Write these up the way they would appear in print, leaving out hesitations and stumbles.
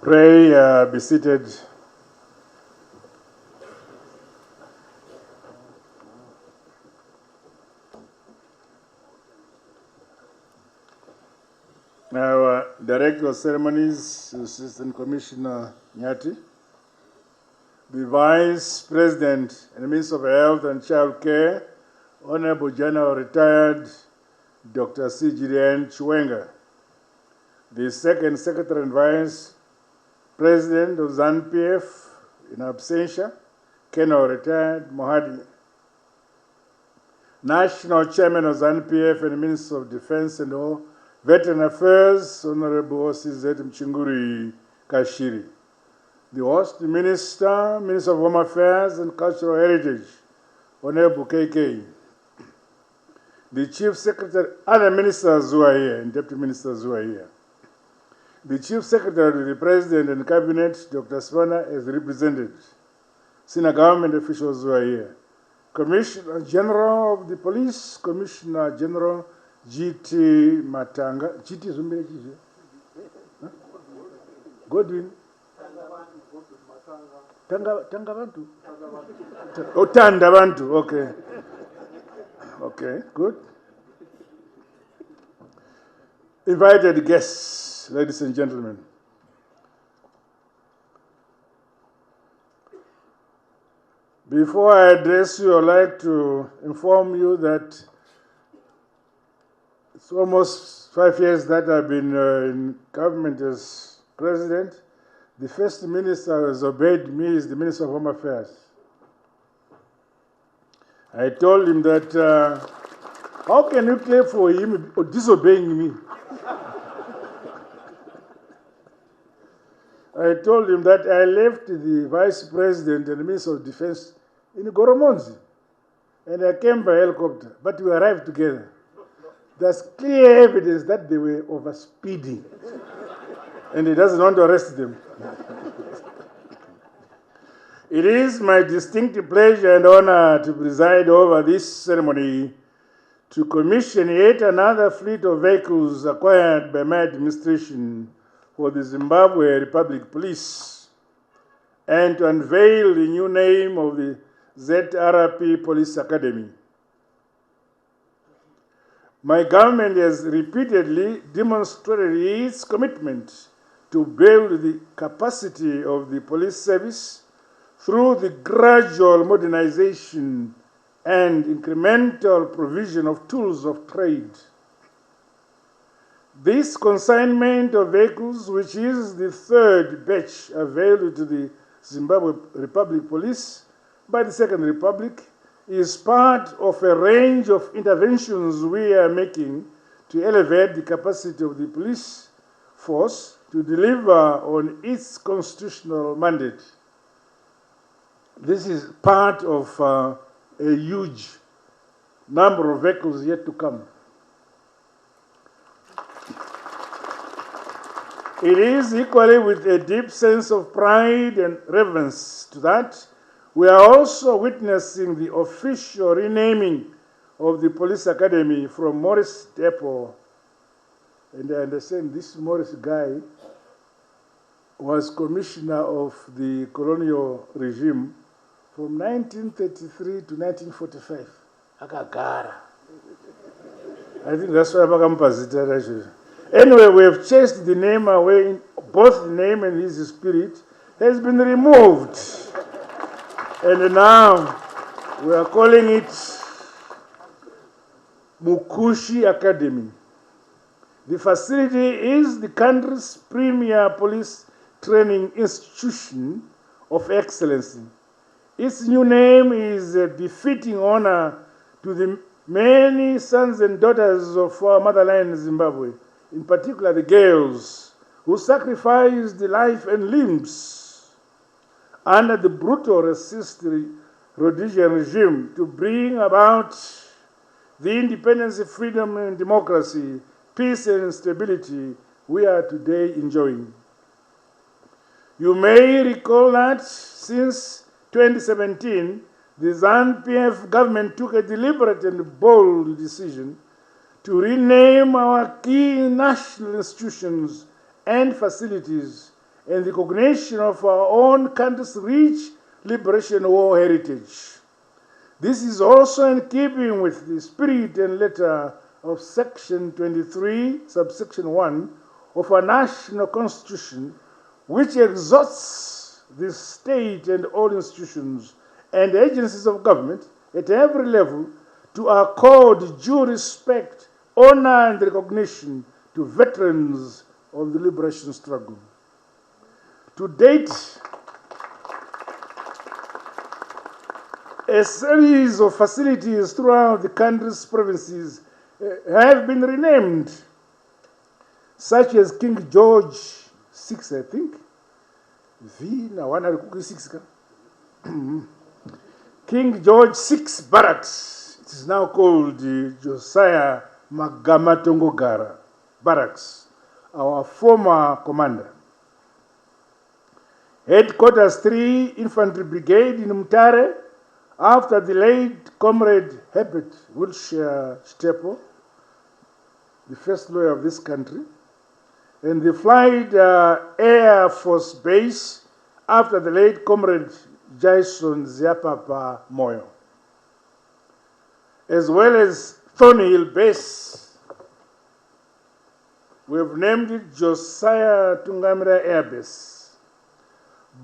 Pray, be seated. Our Director of Ceremonies, Assistant Commissioner Nyati, the Vice President and Minister of Health and Child Care, Honorable General Retired Dr. C. Gideon Chiwenga, the Second Secretary and Vice President of ZANU-PF in absentia, Colonel Retired Mohadi, National Chairman of ZANU-PF and Minister of Defense and all Veteran Affairs, Honorable O.C.Z. Mchinguri Kashiri, the Host Minister, Minister of Home Affairs and Cultural Heritage, Honorable KK, the Chief Secretary, other ministers who are here, and Deputy Ministers who are here, the Chief Secretary, the President and Cabinet, Dr. Svana, is represented, senior government officials who are here, Commissioner General of the Police, Commissioner General G.T. Matanga, G.T. Zumbere G.T. Huh? Godwin? Tangabantu? Oh, Tandabantu, okay. Okay, good. Invited guests, ladies and gentlemen. Before I address you, I'd like to inform you that it's almost 5 years that I've been in government as president. The first minister who has obeyed me is the Minister of Home Affairs. I told him that, how can you claim for him disobeying me? I told him that I left the Vice President and the Minister of Defense in Goromonzi, and I came by helicopter, but we arrived together. There's clear evidence that they were overspeeding, and he doesn't want to arrest them. It is my distinct pleasure and honor to preside over this ceremony to commission yet another fleet of vehicles acquired by my administration for the Zimbabwe Republic Police, and to unveil the new name of the ZRP Police Academy. My government has repeatedly demonstrated its commitment to build the capacity of the police service through the gradual modernization and incremental provision of tools of trade. This consignment of vehicles, which is the third batch available to the Zimbabwe Republic Police by the Second Republic, is part of a range of interventions we are making to elevate the capacity of the police force to deliver on its constitutional mandate. This is part of a huge number of vehicles yet to come. It is equally with a deep sense of pride and reverence to that we are also witnessing the official renaming of the Police Academy from Moris Deport. And I understand this Moris guy was commissioner of the colonial regime from 1933 to 1945. Akagara. I think that's why Bakampazita actually. Anyway, we have chased the name away. Both the name and his spirit has been removed. And now we are calling it Mukushi Academy. The facility is the country's premier police training institution of excellence. Its new name is a befitting honor to the many sons and daughters of our motherland Zimbabwe, in particular the girls, who sacrificed their life and limbs under the brutal racist Rhodesian regime to bring about the independence, freedom and democracy, peace and stability we are today enjoying. You may recall that since 2017, the ZANU-PF government took a deliberate and bold decision to rename our key national institutions and facilities and the recognition of our own country's rich liberation war heritage. This is also in keeping with the spirit and letter of Section 23, subsection 1 of our national constitution, which exhorts the state and all institutions and agencies of government at every level to accord due respect, honor, and recognition to veterans of the liberation struggle. To date, a series of facilities throughout the country's provinces have been renamed, such as King George VI, I think. King George VI Barracks. It is now called Josiah Magamatongogara Barracks, our former commander. Headquarters 3 Infantry Brigade in Mutare, after the late Comrade Herbert Wilshire Stepo, the first lawyer of this country, and the Flight Air Force Base, after the late Comrade Jason Ziapapa Moyo, as well as Thornhill Base. We have named it Josiah Tungamira Air Base.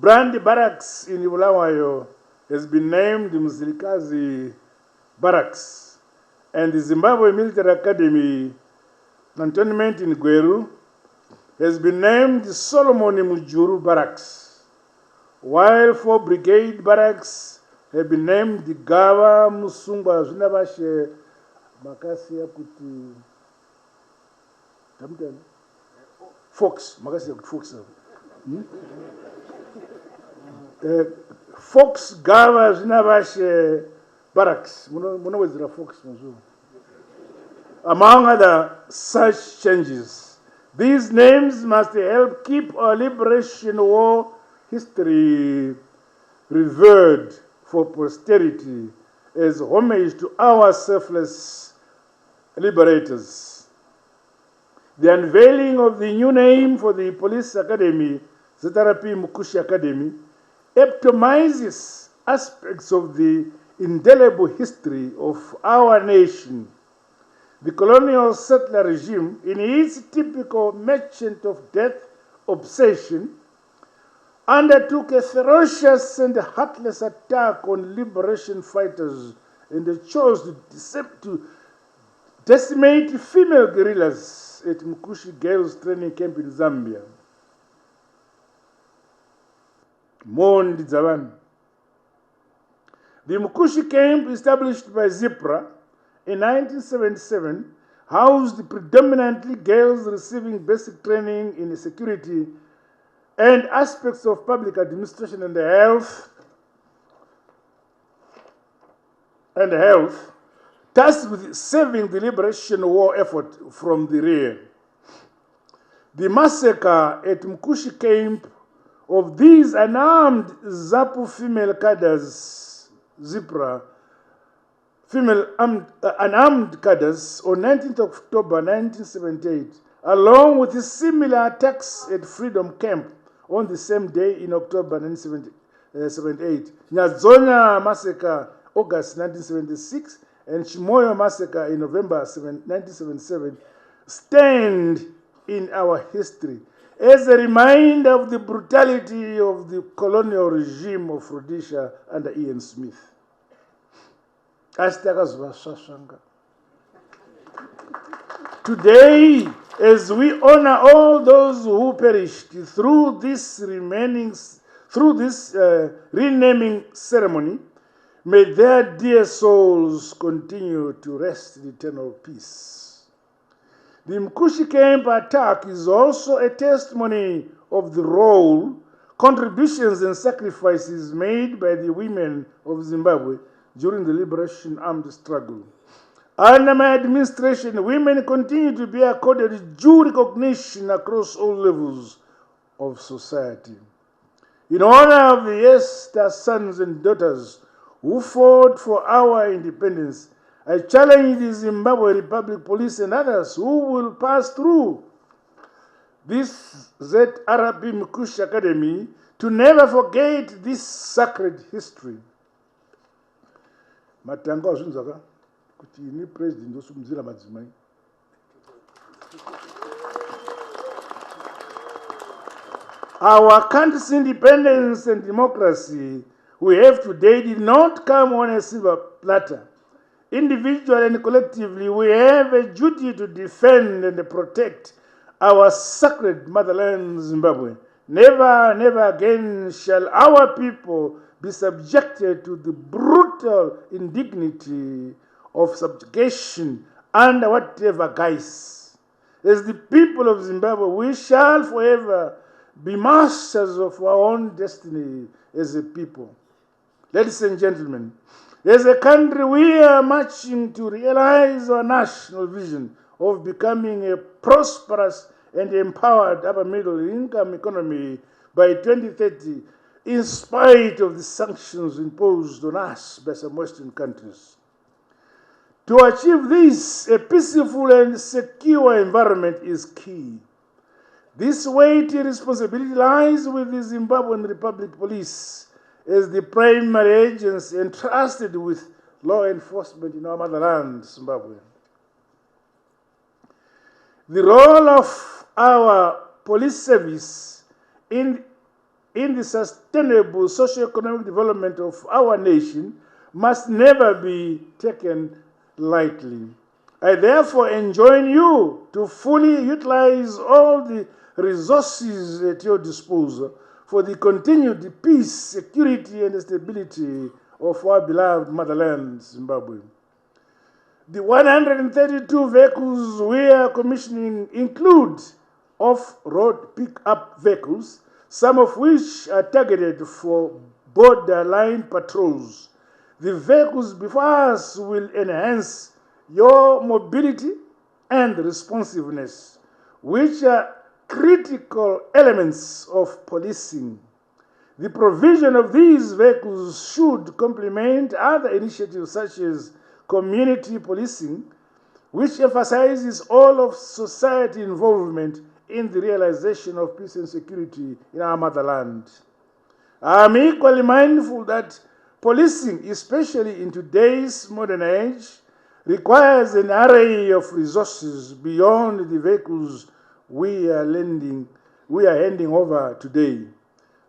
Brandi Barracks in Bulawayo has been named Mzilikazi Barracks, and the Zimbabwe Military Academy cantonment in Gweru has been named Solomon Mujuru Barracks, while 4 Brigade Barracks have been named the Gava Musungwa Zunabashe Makasi Kuti Fox, Makasi Fox. Fox Gava Zunabashe Barracks. Fox. Among other such changes, these names must help keep our liberation war history revered for posterity as homage to our selfless liberators. The unveiling of the new name for the Police Academy, Powerfull Mukushi Academy, epitomizes aspects of the indelible history of our nation. The colonial settler regime, in its typical merchant of death obsession, undertook a ferocious and heartless attack on liberation fighters and chose to decimate female guerrillas at Mukushi Girls Training Camp in Zambia. Mondi Zavan. The Mukushi camp, established by Zipra in 1977, housed predominantly girls receiving basic training in security and aspects of public administration and health, tasked with saving the liberation war effort from the rear. The massacre at Mukushi camp of these unarmed Zapu female cadres, Zipra, unarmed cadres, on 19th October 1978, along with similar attacks at Freedom Camp on the same day in October 1978, Nyazonya Massacre, August 1976, and Chimoyo Massacre in November 1977, stand in our history as a reminder of the brutality of the colonial regime of Rhodesia under Ian Smith. Today, as we honor all those who perished through this renaming ceremony, may their dear souls continue to rest in eternal peace. The Mukushi camp attack is also a testimony of the role, contributions, and sacrifices made by the women of Zimbabwe during the liberation armed struggle. Under my administration, women continue to be accorded due recognition across all levels of society. In honor of the Esther sons and daughters who fought for our independence, I challenge the Zimbabwe Republic Police and others who will pass through this ZRB Mukushi Academy to never forget this sacred history. Matanga wazunzaka kuti ni president osumzira madzimai. Our country's independence and democracy we have today did not come on a silver platter. Individually and collectively, we have a duty to defend and protect our sacred motherland, Zimbabwe. Never, never again shall our people be subjected to the brutal indignity of subjugation under whatever guise. As the people of Zimbabwe, we shall forever be masters of our own destiny as a people. Ladies and gentlemen, as a country, we are marching to realize our national vision of becoming a prosperous and empowered upper middle income economy by 2030, in spite of the sanctions imposed on us by some Western countries. To achieve this, a peaceful and secure environment is key. This weighty responsibility lies with the Zimbabwean Republic Police as the primary agency entrusted with law enforcement in our motherland, Zimbabwe. The role of our police service in the sustainable socio-economic development of our nation must never be taken lightly. I therefore enjoin you to fully utilize all the resources at your disposal for the continued peace, security, and stability of our beloved motherland, Zimbabwe. The 132 vehicles we are commissioning include off-road pick-up vehicles, some of which are targeted for borderline patrols. The vehicles before us will enhance your mobility and responsiveness, which are critical elements of policing. The provision of these vehicles should complement other initiatives such as community policing, which emphasizes all of society involvement in the realization of peace and security in our motherland. I am equally mindful that policing, especially in today's modern age, requires an array of resources beyond the vehicles we are handing over today.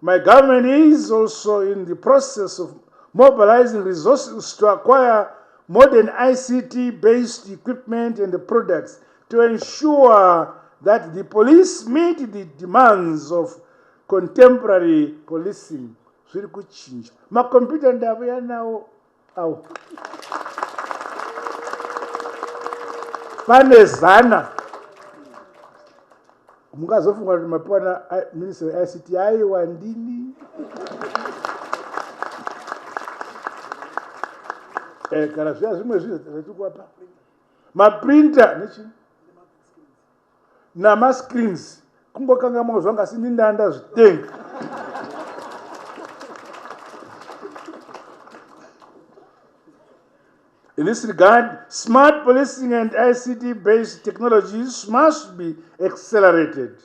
My government is also in the process of mobilizing resources to acquire modern ICT-based equipment and products to ensure that the police meet the demands of contemporary policing. Zviri kuchinja. Makompyuta ndavuya nawo awo. Pane zana. Mungazofunga kuti mapana minister wa ICT aiwa ndini. Kana zviya zvimwe zvatiri apa. Maprinter nechi namascreens kumbokanga mozvanga sini ndanda zvitenga. In this regard, smart policing and ICT-based technologies must be accelerated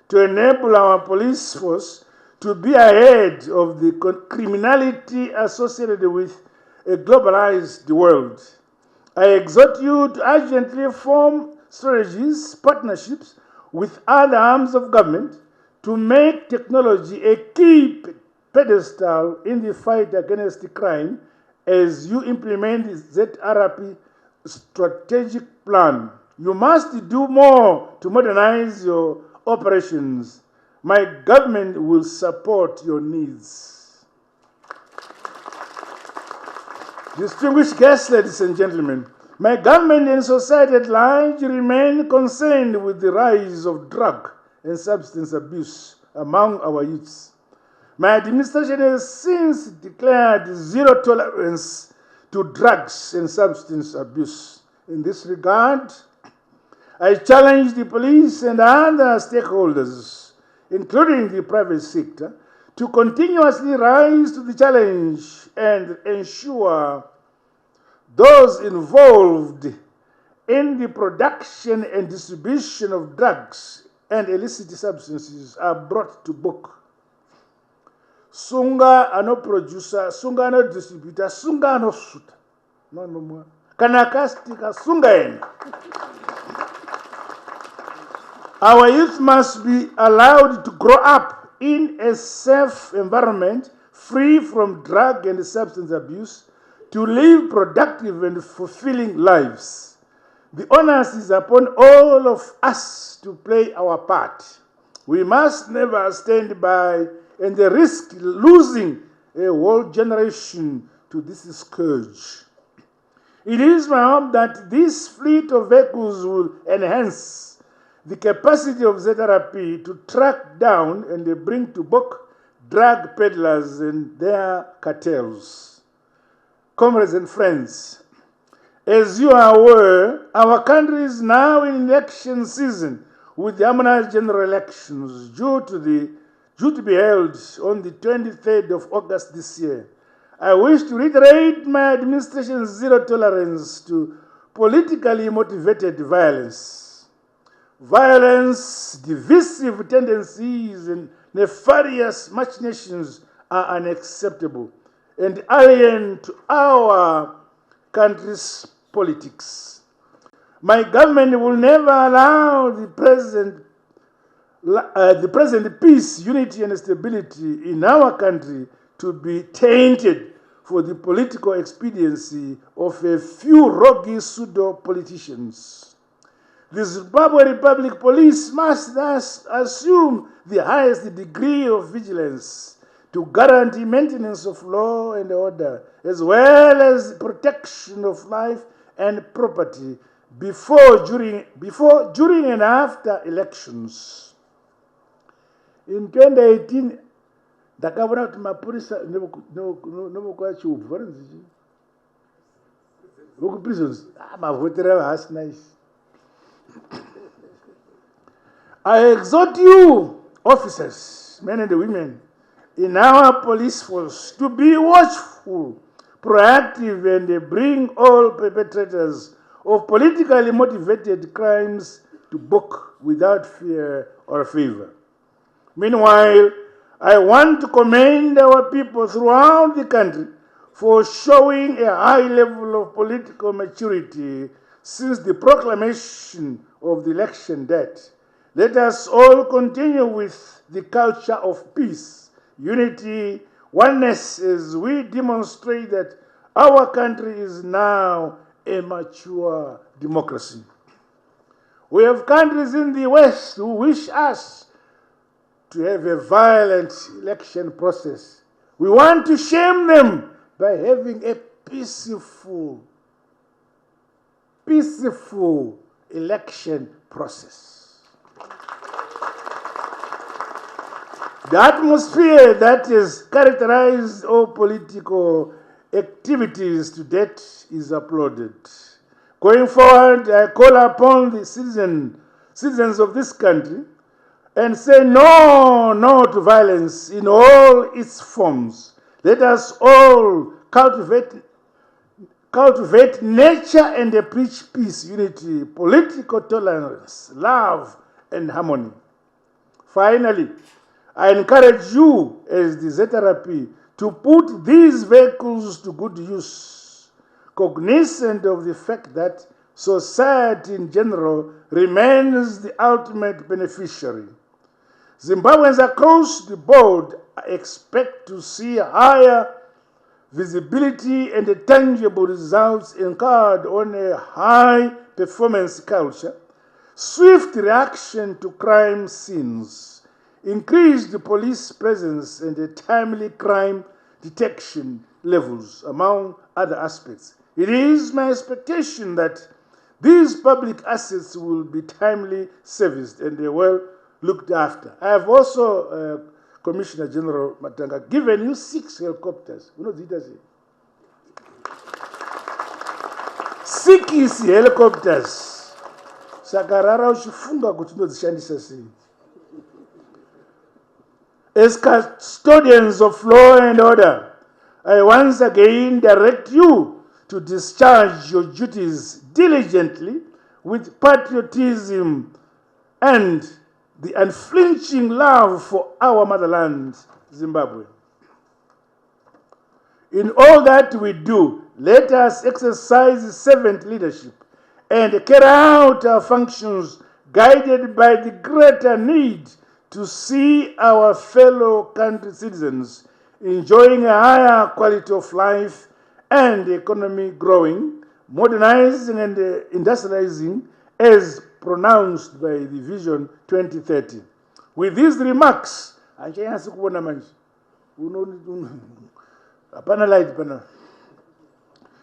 to enable our police force to be ahead of the criminality associated with a globalized world. I exhort you to urgently form strategies, partnerships with other arms of government to make technology a key pedestal in the fight against crime as you implement the ZRP strategic plan. You must do more to modernize your operations. My government will support your needs. Distinguished guests, ladies and gentlemen, my government and society at large remain concerned with the rise of drug and substance abuse among our youths. My administration has since declared zero tolerance to drugs and substance abuse. In this regard, I challenge the police and other stakeholders, including the private sector, to continuously rise to the challenge and ensure those involved in the production and distribution of drugs and illicit substances are brought to book. Sunga ano producer, sunga ano distributor, sunga ano suta. No more. Kanakastika sunga ena. Our youth must be allowed to grow up in a safe environment, free from drug and substance abuse, to live productive and fulfilling lives. The onus is upon all of us to play our part. We must never stand by and risk losing a whole generation to this scourge. It is my hope that this fleet of vehicles will enhance the capacity of ZRP to track down and bring to book drug peddlers and their cartels. Comrades and friends, as you are aware, our country is now in election season with the harmonized general elections due to be held on the 23rd of August this year. I wish to reiterate my administration's zero tolerance to politically motivated violence. Violence, divisive tendencies, and nefarious machinations are unacceptable and alien to our country's politics. My government will never allow the present peace, unity, and stability in our country to be tainted for the political expediency of a few rogue pseudo-politicians. The Zimbabwe Republic Police must thus assume the highest degree of vigilance to guarantee maintenance of law and order, as well as protection of life and property before, during, and after elections. In 2018, ndakabona kuti mapurisa nevokwachiubvu varinzichi vokuprisons mavhotera vahasina isi. I exhort you, officers, men and women, in our police force to be watchful, proactive, and bring all perpetrators of politically motivated crimes to book without fear or favor. Meanwhile, I want to commend our people throughout the country for showing a high level of political maturity since the proclamation of the election date. Let us all continue with the culture of peace, unity, oneness, as we demonstrate that our country is now a mature democracy. We have countries in the West who wish us to have a violent election process. We want to shame them by having a peaceful election process. The atmosphere that has characterized all political activities to date is applauded. Going forward, I call upon the citizens of this country and say no to violence in all its forms. Let us all cultivate nature and preach peace, unity, political tolerance, love, and harmony. Finally, I encourage you as the ZRP to put these vehicles to good use, cognizant of the fact that society in general remains the ultimate beneficiary. Zimbabweans across the board expect to see higher visibility and tangible results anchored on a high-performance culture, swift reaction to crime scenes, increased police presence, and timely crime detection levels, among other aspects. It is my expectation that these public assets will be timely serviced and well looked after. I have also, Commissioner General Matanga, given you 6 helicopters. You know what 6 helicopters. Sakarara uchifunga kuti ndodzishandisa sei. As custodians of law and order, I once again direct you to discharge your duties diligently with patriotism and the unflinching love for our motherland, Zimbabwe. In all that we do, let us exercise servant leadership and carry out our functions guided by the greater need to see our fellow country citizens enjoying a higher quality of life and the economy growing, modernizing and industrializing as pronounced by the Vision 2030. With these remarks,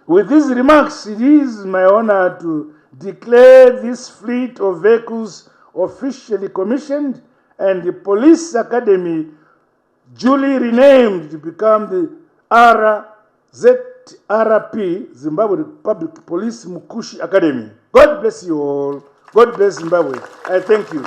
with these remarks, it is my honor to declare this fleet of vehicles officially commissioned and the Police Academy duly renamed to become the ZRP, Zimbabwe Public Police Mukushi Academy. God bless you all. God bless Zimbabwe. I thank you.